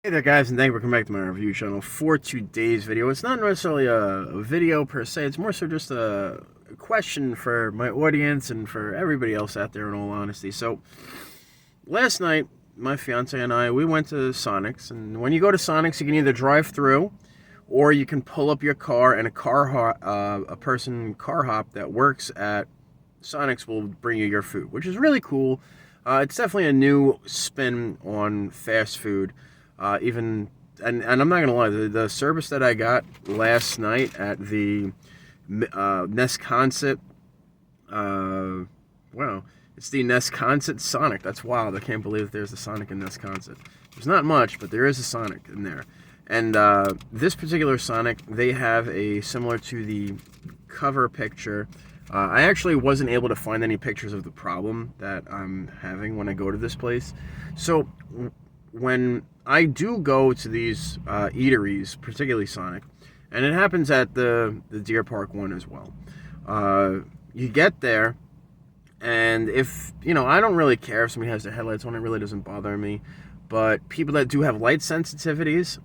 Hey there guys, and thank you for coming back to my review channel for today's video. It's not necessarily a video per se, it's more so just a question for my audience and for everybody else out there in all honesty. So, last night, my fiance and I, we went to Sonic's, and when you go to Sonic's, you can either drive through, or you can pull up your car, and a person car hop that works at Sonic's will bring you your food, which is really cool. It's definitely a new spin on fast food. And I'm not gonna lie, the service that I got last night at the Nesconset, wow, it's the Nesconset Sonic. That's wild. I can't believe that there's a Sonic in Nesconset. There's not much, but there is a Sonic in there. And this particular Sonic, they have a similar to the cover picture. I actually wasn't able to find any pictures of the problem that I'm having when I go to this place. So when I do go to these eateries, particularly Sonic, and it happens at the Deer Park one as well, you get there, and if, I don't really care if somebody has their headlights on, it really doesn't bother me, but people that do have light sensitivities,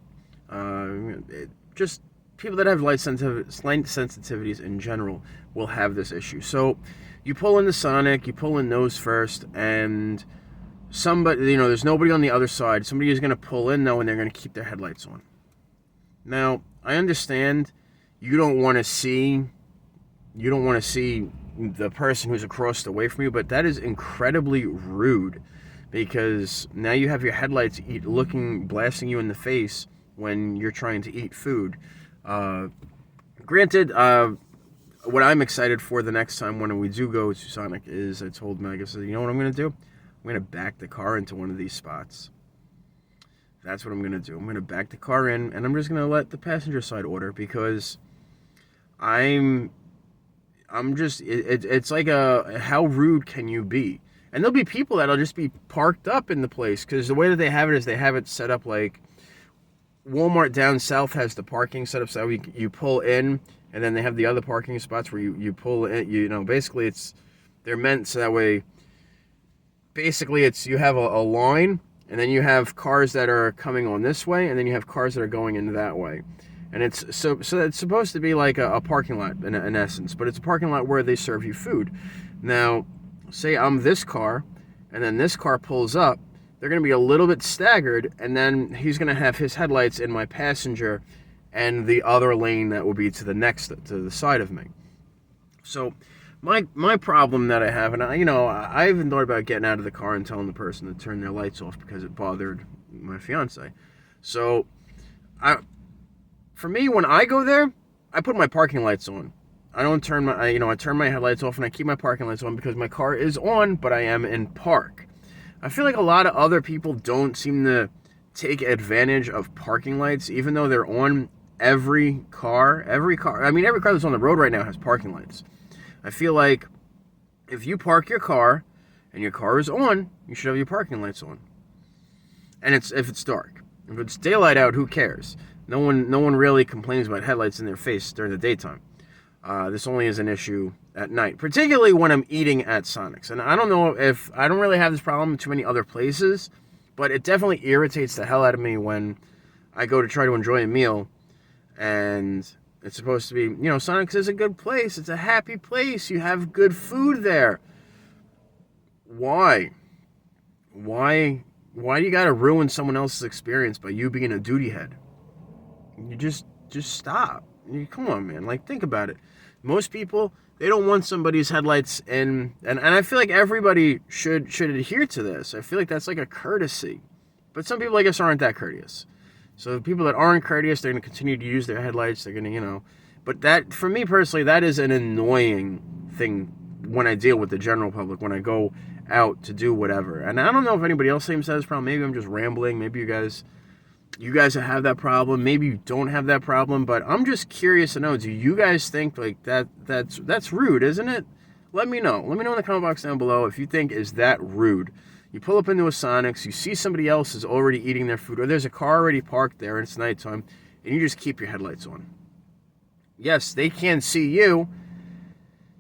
just people that have light sensitivities in general will have this issue. So you pull in the Sonic, you pull in nose first, and somebody, there's nobody on the other side. Somebody is going to pull in though, and they're going to keep their headlights on. Now, I understand you don't want to see the person who's across the way from you, but that is incredibly rude, because now you have your headlights blasting you in the face when you're trying to eat food. Granted, what I'm excited for the next time when we do go to Sonic is, I told Meg, I said, you know what I'm going to do? I'm going to back the car into one of these spots. That's what I'm going to do. I'm going to back the car in, and I'm just going to let the passenger side order, because it's like how rude can you be? And there'll be people that'll just be parked up in the place, because the way that they have it is they have it set up like Walmart down south has the parking set up so you pull in, and then they have the other parking spots where you pull in. Basically they're meant so that way. Basically, you have a line, and then you have cars that are coming on this way, and then you have cars that are going in that way. And it's so it's supposed to be like a parking lot in essence, but it's a parking lot where they serve you food. Now, say I'm this car, and then this car pulls up, they're going to be a little bit staggered, and then he's going to have his headlights in my passenger and the other lane that will be to the side of me. So my problem that I have, and I even thought about getting out of the car and telling the person to turn their lights off because it bothered my fiance. So for me, when I go there, I put my parking lights on. I don't turn I turn my headlights off, and I keep my parking lights on because my car is on, but I am in park. I feel like a lot of other people don't seem to take advantage of parking lights, even though they're on every car. Every car that's on the road right now has parking lights. I feel like if you park your car and your car is on, you should have your parking lights on. And if it's dark. If it's daylight out, who cares? No one really complains about headlights in their face during the daytime. This only is an issue at night, particularly when I'm eating at Sonic's. And I don't know if I don't really have this problem in too many other places, but it definitely irritates the hell out of me when I go to try to enjoy a meal, and it's supposed to be, Sonic's is a good place. It's a happy place. You have good food there. Why? Why do you gotta ruin someone else's experience by you being a duty head? You just stop. Come on, man. Like, think about it. Most people, they don't want somebody's headlights in, and I feel like everybody should adhere to this. I feel like that's like a courtesy. But some people, I guess, aren't that courteous. So the people that aren't courteous, they're going to continue to use their headlights. They're going to, But that, for me personally, that is an annoying thing when I deal with the general public, when I go out to do whatever. And I don't know if anybody else seems to have this problem. Maybe I'm just rambling. Maybe you guys have that problem. Maybe you don't have that problem. But I'm just curious to know, do you guys think like that's rude, isn't it? Let me know. Let me know in the comment box down below if you think, is that rude? You pull up into a Sonic's, you see somebody else is already eating their food, or there's a car already parked there and it's nighttime, and you just keep your headlights on. Yes, they can't see you.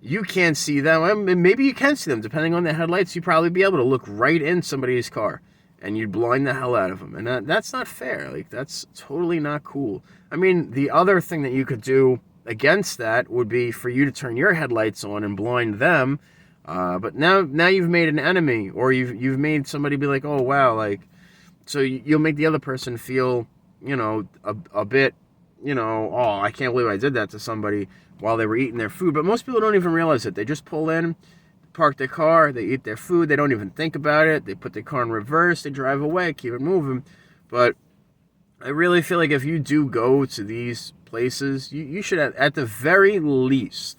You can't see them. Maybe you can see them. Depending on the headlights, you'd probably be able to look right in somebody's car. and you'd blind the hell out of them. And that's not fair. Like, that's totally not cool. I mean, the other thing that you could do against that would be for you to turn your headlights on and blind them. But now you've made an enemy, or you've made somebody be like, oh wow, like, so you'll make the other person feel, a bit, oh, I can't believe I did that to somebody while they were eating their food. But most people don't even realize it. They just pull in, park their car, they eat their food, they don't even think about it. They put their car in reverse, they drive away, keep it moving. But I really feel like if you do go to these places, you should, at the very least,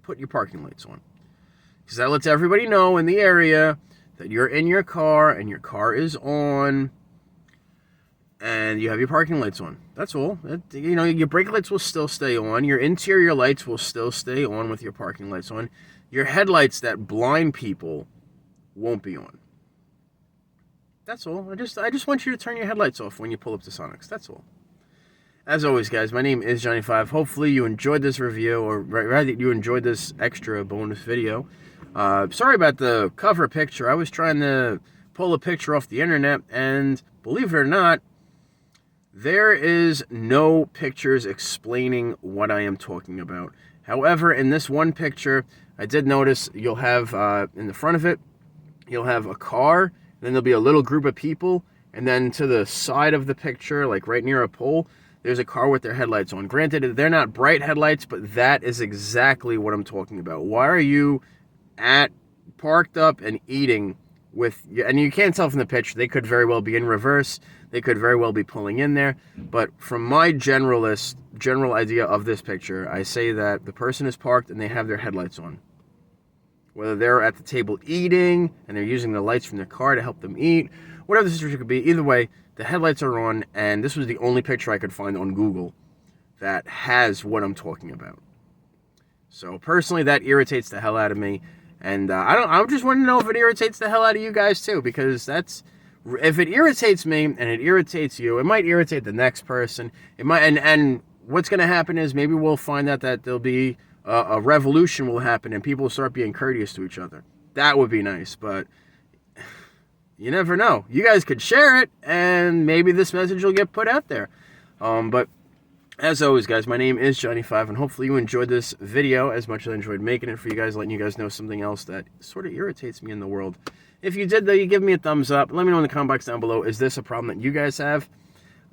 put your parking lights on. Because that lets everybody know in the area that you're in your car and your car is on and you have your parking lights on. That's all. Your brake lights will still stay on. Your interior lights will still stay on with your parking lights on. Your headlights that blind people won't be on. That's all. I just want you to turn your headlights off when you pull up to Sonic's. That's all. As always, guys, my name is Johnny Five. Hopefully you enjoyed this review, or rather you enjoyed this extra bonus video. Sorry about the cover picture. I was trying to pull a picture off the internet, and believe it or not, there is no pictures explaining what I am talking about. However, in this one picture, I did notice you'll have, in the front of it, you'll have a car, and then there'll be a little group of people, and then to the side of the picture, like right near a pole, there's a car with their headlights on. Granted, they're not bright headlights, but that is exactly what I'm talking about. Why are you parked up and eating and you can't tell from the picture, they could very well be in reverse, they could very well be pulling in there, but from my general idea of this picture, I say that the person is parked and they have their headlights on. Whether they're at the table eating and they're using the lights from their car to help them eat, whatever the situation could be, either way, the headlights are on, and this was the only picture I could find on Google that has what I'm talking about. So personally, that irritates the hell out of me. And I just want to know if it irritates the hell out of you guys too, because if it irritates me and it irritates you, it might irritate the next person. It might, and what's going to happen is maybe we'll find out that there'll be a revolution will happen and people will start being courteous to each other. That would be nice, but you never know. You guys could share it, and maybe this message will get put out there. But as always, guys, my name is Johnny Five, and hopefully you enjoyed this video as much as I enjoyed making it for you guys, letting you guys know something else that sort of irritates me in the world. If you did, though, you give me a thumbs up. Let me know in the comment box down below, is this a problem that you guys have?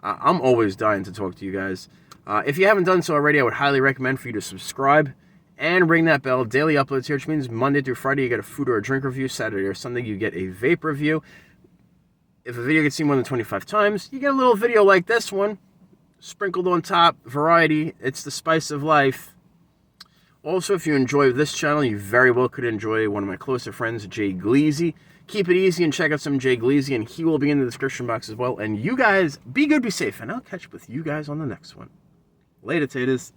I'm always dying to talk to you guys. If you haven't done so already, I would highly recommend for you to subscribe and ring that bell. Daily uploads here, which means Monday through Friday you get a food or a drink review. Saturday or Sunday you get a vape review. If a video gets seen more than 25 times, you get a little video like this one. Sprinkled on top, variety, it's the spice of life. Also, if you enjoy this channel, you very well could enjoy one of my closer friends, Jay Gleazy. Keep it easy and check out some Jay Gleazy, and he will be in the description box as well. And you guys, be good, be safe, and I'll catch up with you guys on the next one. Later, taters.